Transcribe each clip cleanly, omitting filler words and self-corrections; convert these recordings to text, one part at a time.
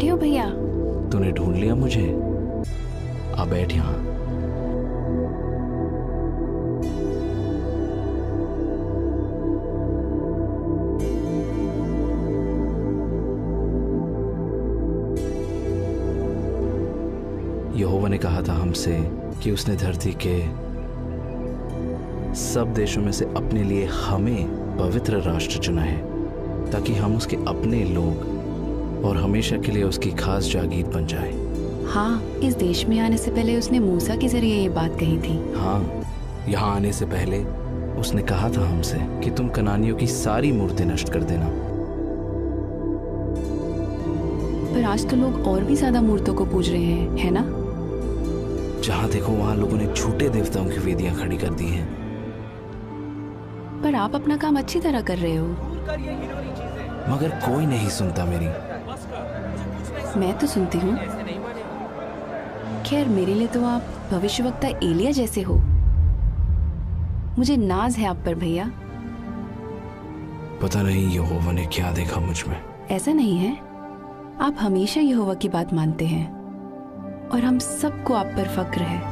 बैठे हो भैया? तूने ढूंढ लिया मुझे। आ बैठ यहाँ। यहोवा ने कहा था हमसे कि उसने धरती के सब देशों में से अपने लिए हमें पवित्र राष्ट्र चुना है, ताकि हम उसके अपने लोग और हमेशा के लिए उसकी खास जागीर बन जाए। हाँ, इस देश में आने से पहले उसने मूसा के जरिए ये बात कही थी। हाँ, यहाँ आने से पहले उसने कहा था हमसे कि तुम कनानियों की सारी मूर्तें नष्ट कर देना। पर आज तो लोग और भी ज्यादा मूर्तों को पूज रहे हैं, है ना? जहाँ देखो वहाँ लोगों ने झूठे देवताओं की वेदियां खड़ी कर दी हैं। पर आप अपना काम अच्छी तरह कर रहे हो। मगर कोई नहीं सुनता मेरी। मैं तो सुनती हूँ। खैर, मेरे लिए तो आप भविष्यवक्ता एलिया जैसे हो। मुझे नाज है आप पर भैया। पता नहीं यहोवा ने क्या देखा मुझ में। ऐसा नहीं है, आप हमेशा यहोवा की बात मानते हैं और हम सबको आप पर फक्र है।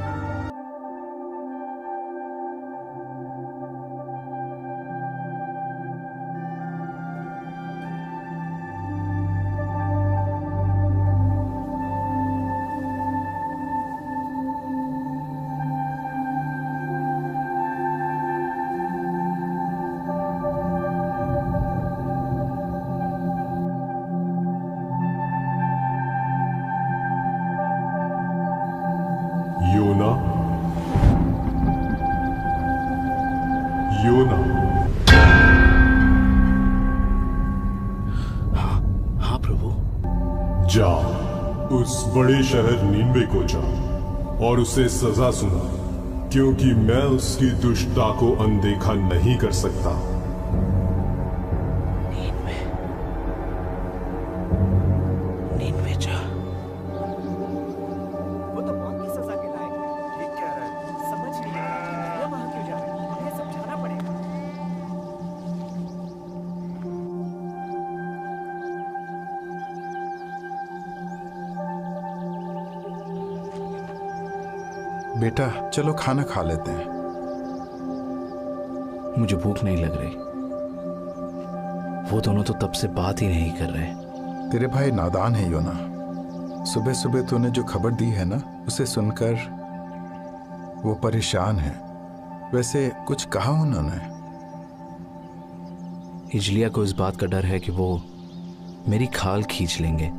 योना, योना। हाँ प्रभु। जा, उस बड़े शहर नीनवे को जा और उसे सजा सुना, क्योंकि मैं उसकी दुष्टता को अनदेखा नहीं कर सकता। नीनवे जा। वो तो मौत की सजा के लायक है। ठीक कह रहा है, समझ नहीं आ रहा वो वहां क्यों जा रहा है। ये समझाना पड़ेगा। बेटा चलो खाना खा लेते हैं। मुझे भूख नहीं लग रही। वो दोनों तो तब से बात ही नहीं कर रहे। तेरे भाई नादान है योना। सुबह सुबह तूने जो खबर दी है ना, उसे सुनकर वो परेशान है। वैसे कुछ कहा उन्होंने? इजलिया को इस बात का डर है कि वो मेरी खाल खींच लेंगे।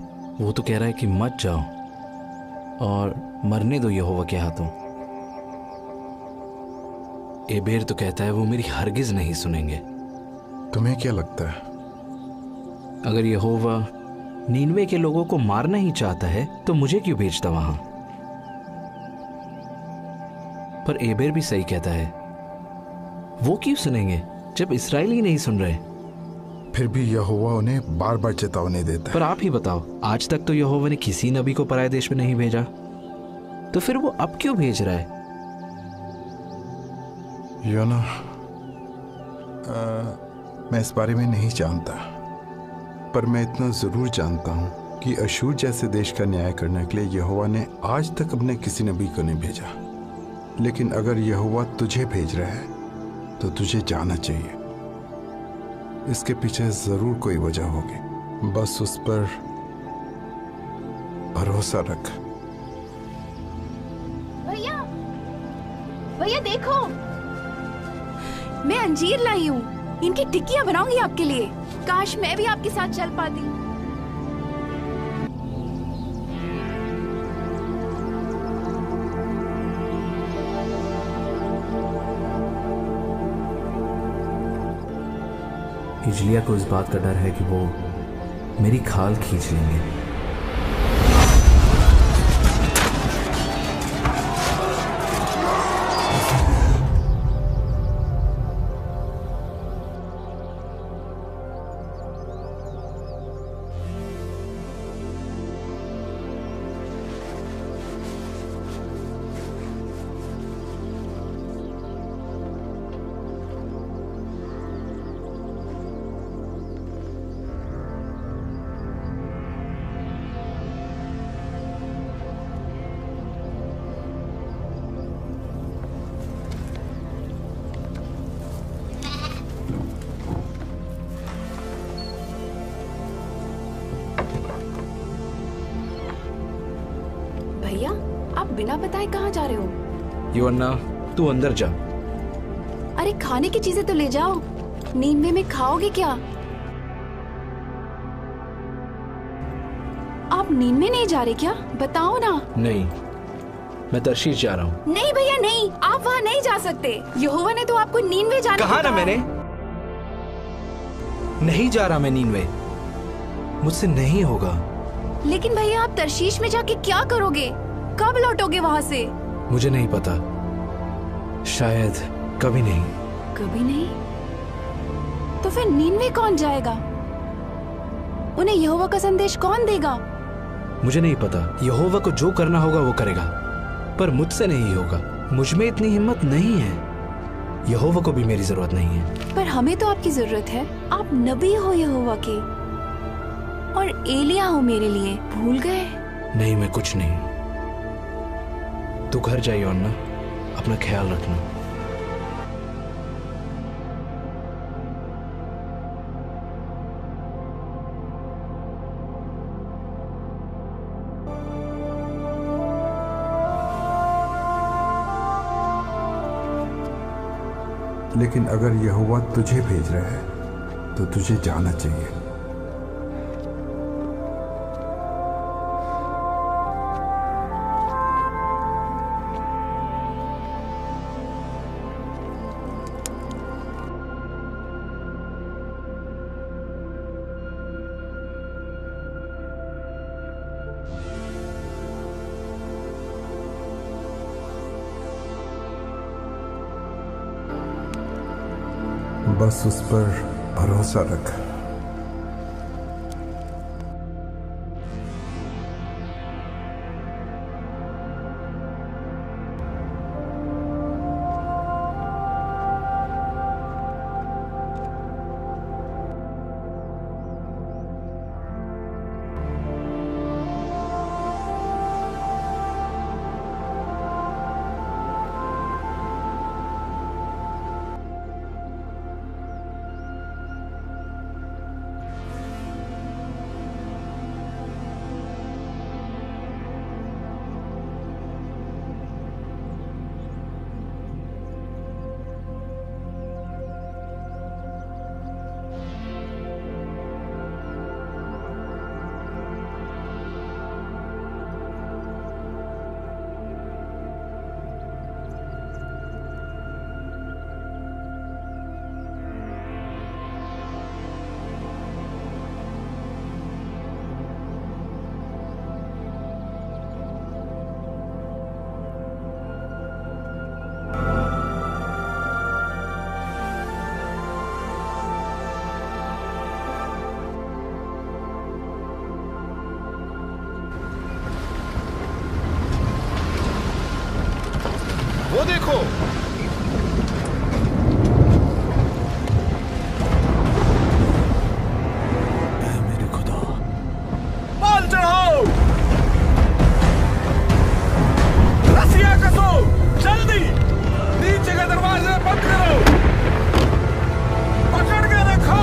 वो तो कह रहा है कि मत जाओ और मरने दो यहोवा के हाथों। एबेर तो कहता है वो मेरी हरगिज नहीं सुनेंगे। तुम्हें क्या लगता है? अगर यहोवा नीनवे के लोगों को मारना ही चाहता है तो मुझे क्यों भेजता वहां? पर एबेर भी सही कहता है। वो क्यों सुनेंगे जब इस्राएली नहीं सुन रहे? फिर भी यहोवा उन्हें बार बार चेतावनी देता है। पर आप ही बताओ, आज तक तो यहोवा ने किसी नबी को पराये देश में नहीं भेजा, तो फिर वो अब क्यों भेज रहा है? योना, मैं इस बारे में नहीं जानता, पर मैं इतना जरूर जानता हूं कि अशूर जैसे देश का न्याय करने के लिए यहोवा ने आज तक अपने किसी नबी को नहीं भेजा। लेकिन अगर यहोवा तुझे भेज रहा है तो तुझे जाना चाहिए। इसके पीछे जरूर कोई वजह होगी, बस उस पर भरोसा रख। भैया, भैया देखो, मैं अंजीर लाई हूँ। इनकी टिक्कियाँ बनाऊंगी आपके लिए। काश मैं भी आपके साथ चल पाती। इजलिया को इस बात का डर है कि वो मेरी खाल खींच लेंगे। भैया, आप बिना बताए कहाँ जा रहे हो? योना, तू अंदर जा। अरे खाने की चीजें तो ले जाओ। नींद में खाओगे क्या? आप नींद में नहीं जा रहे क्या? बताओ ना। नहीं, मैं तर्शीश जा रहा हूँ। नहीं भैया नहीं, आप वहाँ नहीं जा सकते। यहोवा ने तो आपको नींद में जाने कहा को ना कहा मैंने, है। नहीं जा रहा मैं नींद में, मुझसे नहीं होगा। लेकिन भैया आप तर्शीश में जाके क्या करोगे? कब लौटोगे वहाँ से? मुझे नहीं पता, शायद कभी नहीं। कभी नहीं? तो फिर नींद में कौन जाएगा? उन्हें यहोवा का संदेश कौन देगा? मुझे नहीं पता। यहोवा को जो करना होगा वो करेगा, पर मुझसे नहीं होगा। मुझ में इतनी हिम्मत नहीं है। यहोवा को भी मेरी जरूरत नहीं है। पर हमें तो आपकी जरूरत है। आप नबी हो यहोवा के, और एलिया हो मेरे लिए। भूल गए? नहीं, मैं कुछ नहीं। तू घर जा योना, अपना ख्याल रखना। लेकिन अगर यहोवा तुझे भेज रहा है तो तुझे जाना चाहिए। बस उस पर भरोसा रख। वो देखो, ऐ मेरे खुदा, पाल चढ़ाओ, रस्सियां कसो, जल्दी नीचे का दरवाजा बंद करो, पकड़ के रखो।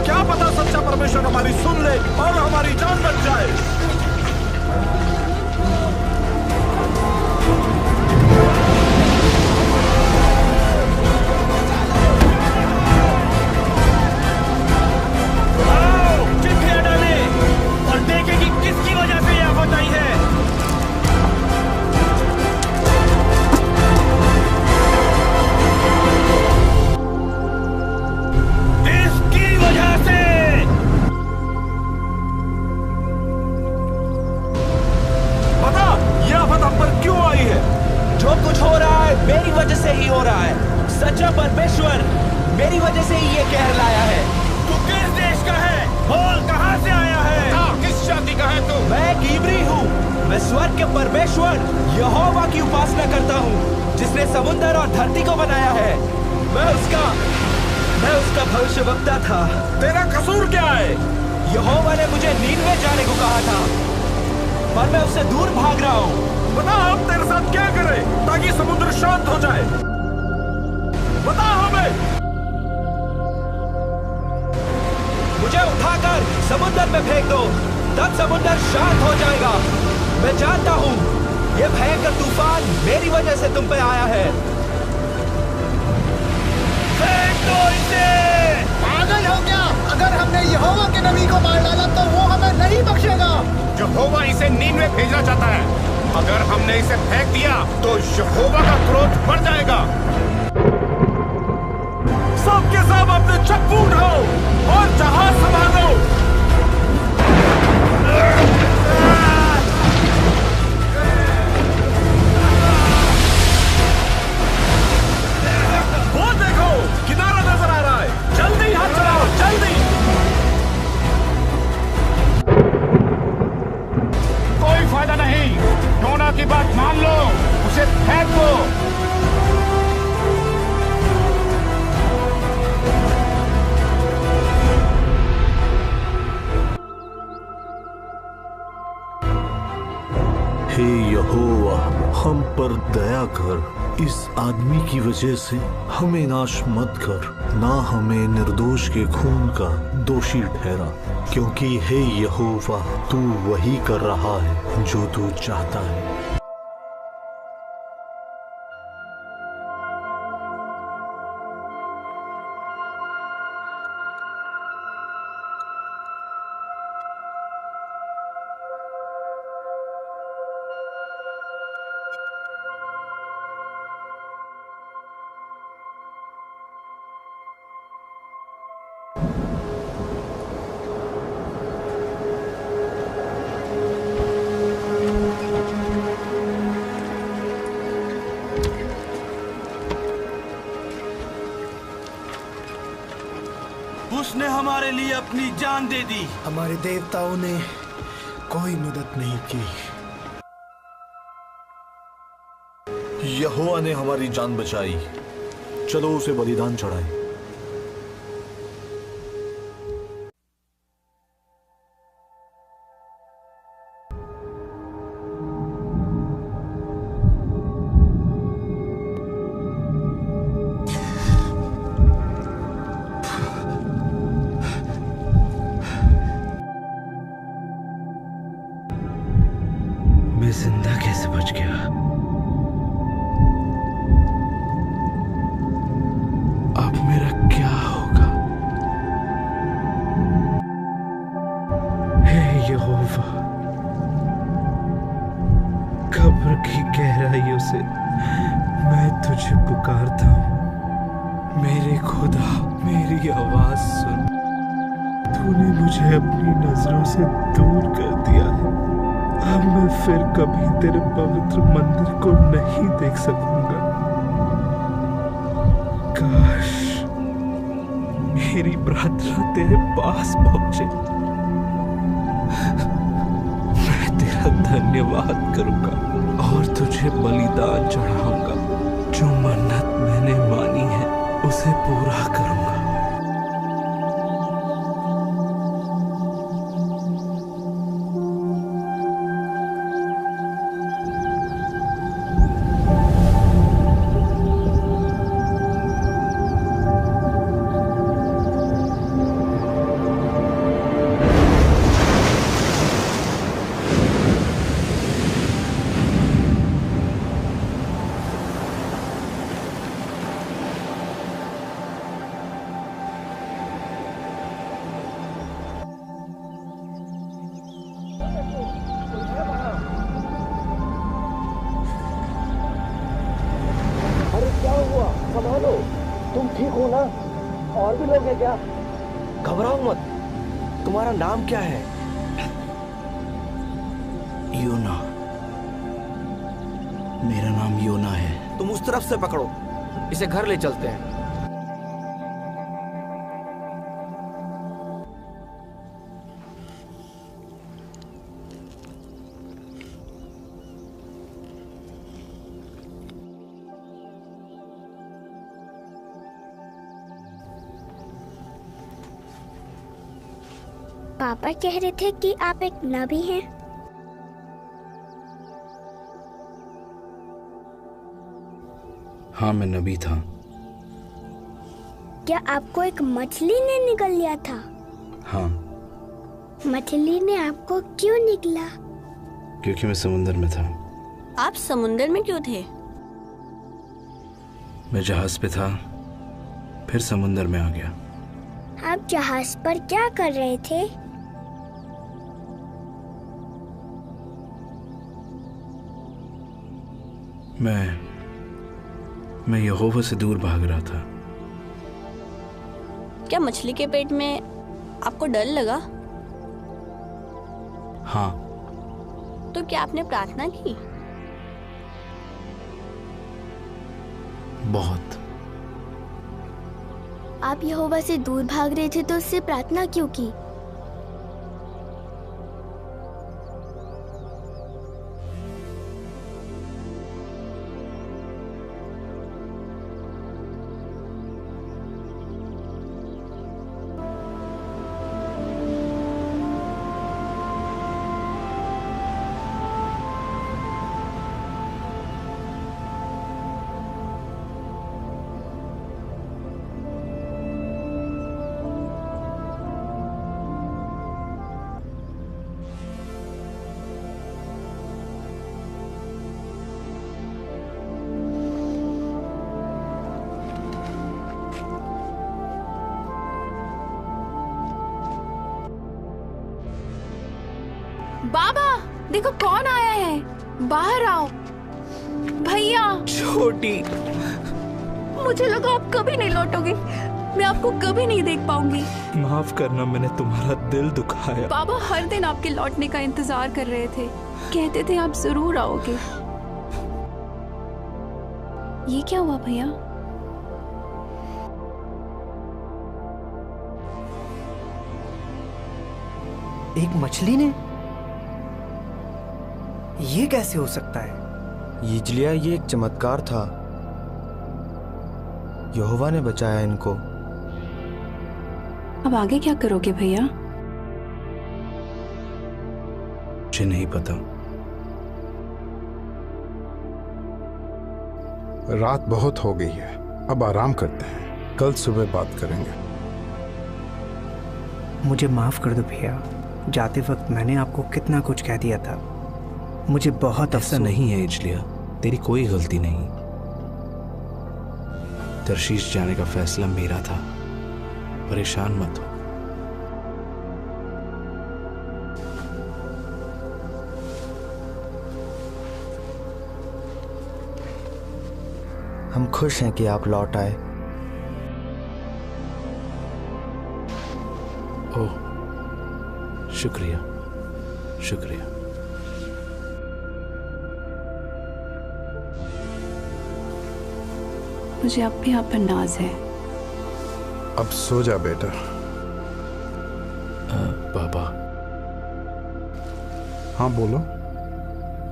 क्या पता सच्चा परमेश्वर हमारी सुन ले और हमारी जान बच जाए। आओ, चिट्ठियां डालें और देखें कि किसकी वजह से यह आफत आई है। इसकी वजह से। बता, यह आफत हम पर क्यों आई है? जो कुछ हो रहा है मेरी वजह से ही हो रहा है। सच्चा परमेश्वर मेरी वजह से ही ये कहर लाया है। तू किस देश का है? बोल, कहां से आया है? किस जाति का है तू? मैं एक इब्री हूँ। मैं स्वर्ग के परमेश्वर यहोवा की उपासना करता हूँ, जिसने समुद्र और धरती को बनाया है। मैं उसका भविष्यवक्ता था। तेरा कसूर क्या है? यहोवा ने मुझे नीनवे जाने को कहा था, पर मैं उससे दूर भाग रहा हूँ। बता, हम तेरे साथ क्या करें ताकि समुद्र शांत हो जाए? बता हमें। मुझे उठाकर समुद्र में फेंक दो, तब समुद्र शांत हो जाएगा। मैं जानता हूँ ये भयंकर तूफान मेरी वजह से तुम पे आया है। फेंक दो इसे। पागल हो क्या? अगर हमने यहोवा के नबी को मार डाला तो वो हमें नहीं बख्शेगा। यहोवा इसे नीनवे भेजना चाहता है। अगर हमने इसे फेंक दिया तो यहोवा का क्रोध बढ़ जाएगा। सब के सब अपने चप्पू उठाओ और जहाज संभालो। वो देखो, किनारा नजर आ रहा है। जल्दी हाथ चलाओ, जल्दी। कोई फायदा नहीं। योना की बात मान लो, उसे फेंक दो। हे यहोवा, हम पर दया कर। इस आदमी की वजह से हमें नाश मत कर, ना हमें निर्दोष के खून का दोषी ठहरा, क्योंकि हे यहोवा, तू वही कर रहा है जो तू चाहता है। उसने हमारे लिए अपनी जान दे दी। हमारे देवताओं ने कोई मदद नहीं की। यहोवा ने हमारी जान बचाई। चलो उसे बलिदान चढ़ाएं। मैं जिंदा कैसे बच गया? अब मेरा क्या होगा? हे यहोवा, कब्र की गहराइयों से मैं तुझे पुकारता हूँ। मेरे खुदा, मेरी आवाज सुन। तूने मुझे अपनी नजरों से दूर कर दिया है। अब मैं फिर कभी तेरे पवित्र मंदिर को नहीं देख सकूंगा। काश मेरी प्रार्थना तेरे पास पहुंचे। मैं तेरा धन्यवाद करूंगा और तुझे बलिदान चढ़ाऊंगा। जो मन्नत मैंने मानी है उसे पूरा करूंगा। योना, और भी लोग हैं क्या? घबराओ मत। तुम्हारा नाम क्या है? योना। मेरा नाम योना है। तुम उस तरफ से पकड़ो, इसे घर ले चलते हैं। पापा कह रहे थे कि आप एक नबी हैं। हाँ, मैं नबी था। क्या आपको एक मछली ने निगल लिया था? हाँ। मछली ने आपको क्यों निगला? क्योंकि मैं समुंदर में था। आप समुंदर में क्यों थे? मैं जहाज पे था, फिर समुंदर में आ गया। आप जहाज पर क्या कर रहे थे? मैं यहोवा से दूर भाग रहा था। क्या मछली के पेट में आपको डर लगा? हाँ। तो क्या आपने प्रार्थना की? बहुत। आप यहोवा से दूर भाग रहे थे तो उससे प्रार्थना क्यों की? बाबा, देखो कौन आया है। बाहर आओ। भैया। छोटी। मुझे लगा आप कभी नहीं लौटोगे। मैं आपको कभी नहीं देख पाऊंगी। माफ करना, मैंने तुम्हारा दिल दुखाया। बाबा हर दिन आपके लौटने का इंतजार कर रहे थे। कहते थे आप जरूर आओगे। ये क्या हुआ भैया? एक मछली ने? ये कैसे हो सकता है? यिजलिया, ये एक चमत्कार था। यहोवा ने बचाया इनको। अब आगे क्या करोगे भैया? मुझे नहीं पता। रात बहुत हो गई है, अब आराम करते हैं, कल सुबह बात करेंगे। मुझे माफ कर दो भैया, जाते वक्त मैंने आपको कितना कुछ कह दिया था। मुझे बहुत ऐसा नहीं है यिजलिया, तेरी कोई गलती नहीं। तर्शीश जाने का फैसला मेरा था। परेशान मत हो। हम खुश हैं कि आप लौट आए। ओह, शुक्रिया शुक्रिया। मुझे अब भी आप पर नाज है। अब सो जा बेटा। बाबा। हाँ बोलो।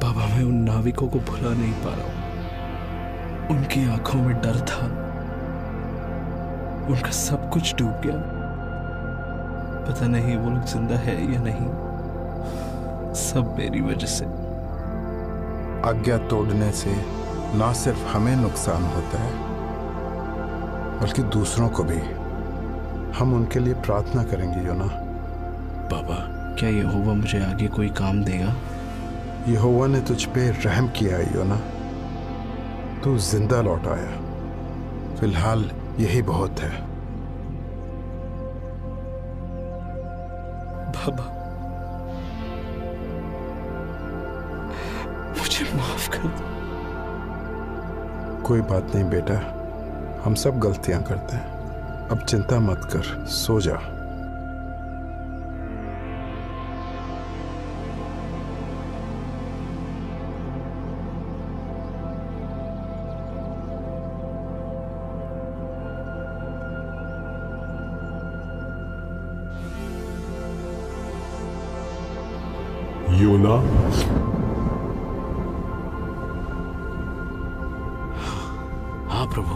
बाबा, मैं उन नाविकों को भुला नहीं पा रहा हूं। उनकी आंखों में डर था। उनका सब कुछ डूब गया। पता नहीं वो लोग जिंदा है या नहीं। सब मेरी वजह से। आज्ञा तोड़ने से ना सिर्फ हमें नुकसान होता है, बल्कि दूसरों को भी। हम उनके लिए प्रार्थना करेंगे योना। बाबा, क्या यहोवा मुझे आगे कोई काम देगा? यहोवा ने तुझ पे रहम किया है योना। तू जिंदा लौट आया। फिलहाल यही बहुत है। बाबा, मुझे माफ कर दो। कोई बात नहीं बेटा, हम सब गलतियां करते हैं। अब चिंता मत कर, सो जा। योना, हाँ प्रभु,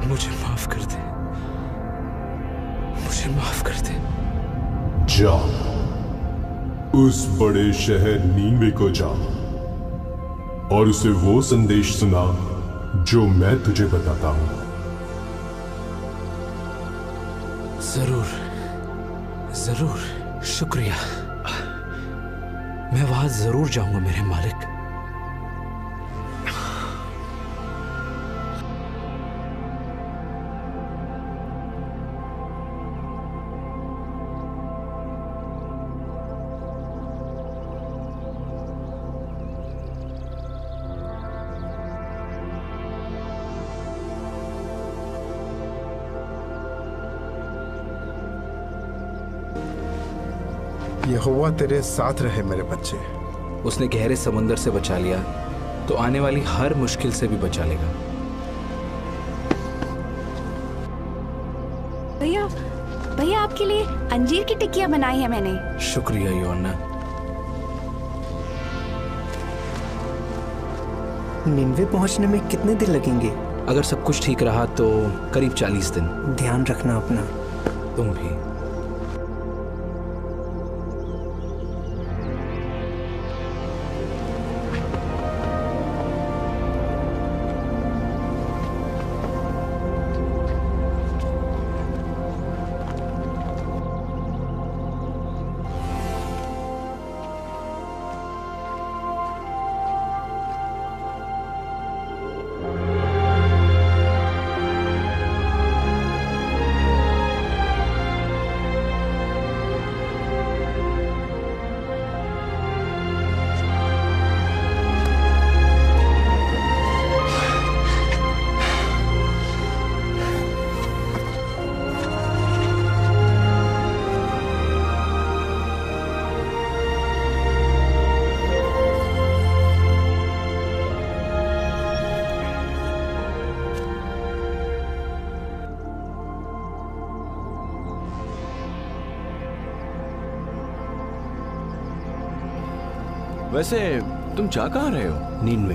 मुझे माफ कर दे, मुझे माफ कर दे। जा, उस बड़े शहर नीनवे को जा और उसे वो संदेश सुना जो मैं तुझे बताता हूं। जरूर जरूर, शुक्रिया। मैं वहां जरूर जाऊंगा मेरे मालिक। यहोवा तेरे साथ रहे मेरे बच्चे। उसने गहरे समुंदर से बचा लिया तो आने वाली हर मुश्किल से भी बचा लेगा। भैया, भैया आपके लिए अंजीर की टिक्कियां बनाई है मैंने। शुक्रिया योना। निन्वे पहुंचने में कितने दिन लगेंगे? अगर सब कुछ ठीक रहा तो करीब 40 दिन। ध्यान रखना अपना। तुम भी। वैसे तुम जा कहाँ रहे हो? नीनवे।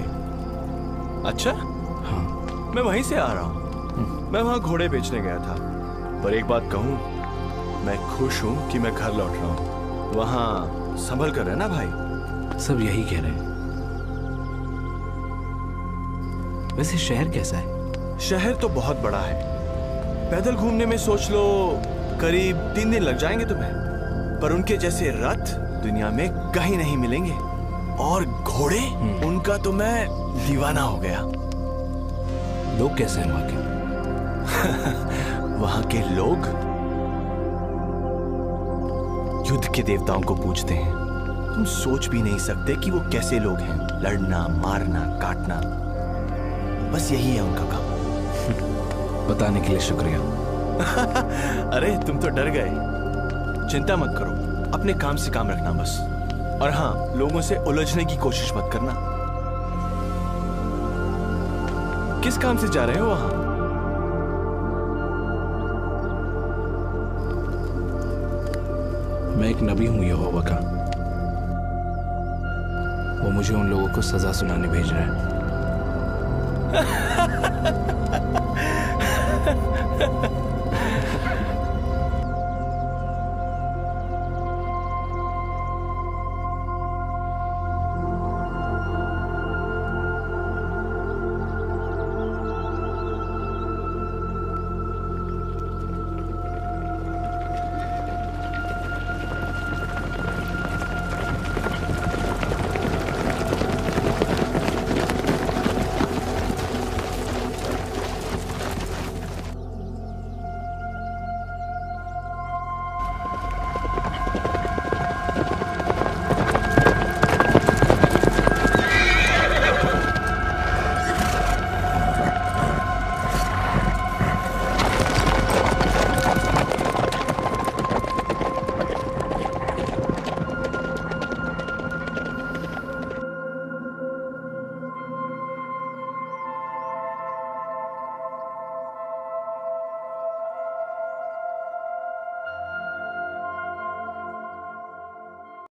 अच्छा, हाँ, मैं वहीं से आ रहा हूँ। मैं वहाँ घोड़े बेचने गया था, पर एक बात कहूँ, मैं खुश हूँ कि मैं घर लौट रहा हूँ। वहाँ संभल कर रहना भाई। सब यही कह रहे हैं। वैसे शहर कैसा है? शहर तो बहुत बड़ा है। पैदल घूमने में सोच लो करीब 3 दिन लग जाएंगे तुम्हें, पर उनके जैसे रथ दुनिया में कहीं नहीं मिलेंगे। और घोड़े, उनका तो मैं दीवाना हो गया। लोग कैसे हैं वहां के? वहां के लोग युद्ध के देवताओं को पूजते हैं। तुम सोच भी नहीं सकते कि वो कैसे लोग हैं। लड़ना, मारना, काटना, बस यही है उनका काम। बताने के लिए शुक्रिया। अरे तुम तो डर गए। चिंता मत करो, अपने काम से काम रखना बस। और हाँ, लोगों से उलझने की कोशिश मत करना। किस काम से जा रहे हो वहां? मैं एक नबी हूं यहोवा का। वो मुझे उन लोगों को सजा सुनाने भेज रहा है।